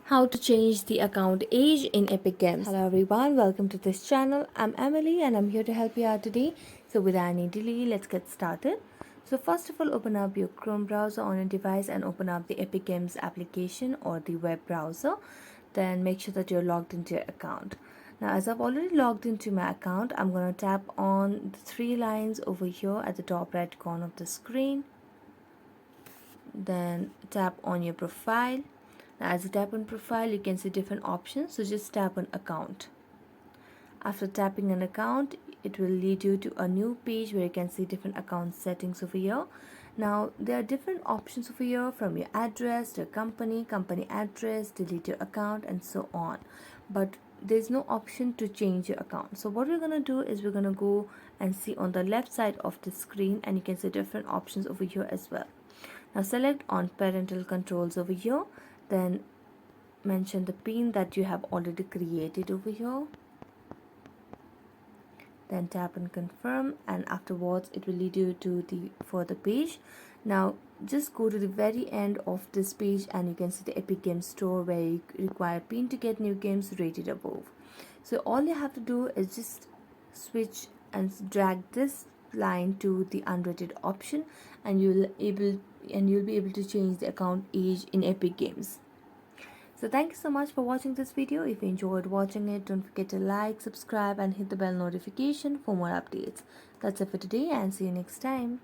How to change the account age in Epic Games. Hello everyone, welcome to this channel. I'm Emily and I'm here to help you out today. So without any delay, let's get started. So first of all, open up your Chrome browser on your device and open up the Epic Games application or the web browser. Then make sure that you're logged into your account. Now as I've already logged into my account, I'm going to tap on the three lines over here at the top right corner of the screen. Then tap on your profile. Now as you tap on profile, you can see different options, so just tap on account. After tapping an account, it will lead you to a new page where you can see different account settings over here. Now there are different options over here, from your address to your company address, delete your account, and so on, but there's no option to change your account. So what we're going to do is we're going to go and see on the left side of the screen, and you can see different options over here as well. Now select on parental controls over here, then mention the pin that you have already created over here, then tap and confirm, and afterwards it will lead you to the further page. Now just go to the very end of this page and you can see the Epic Games Store where you require pin to get new games rated above. So all you have to do is just switch and drag this line to the unrated option, and you'll be able to change the account age in Epic Games. So thank you so much for watching this video. If you enjoyed watching it, don't forget to like, subscribe and hit the bell notification for more updates. That's it for today and see you next time.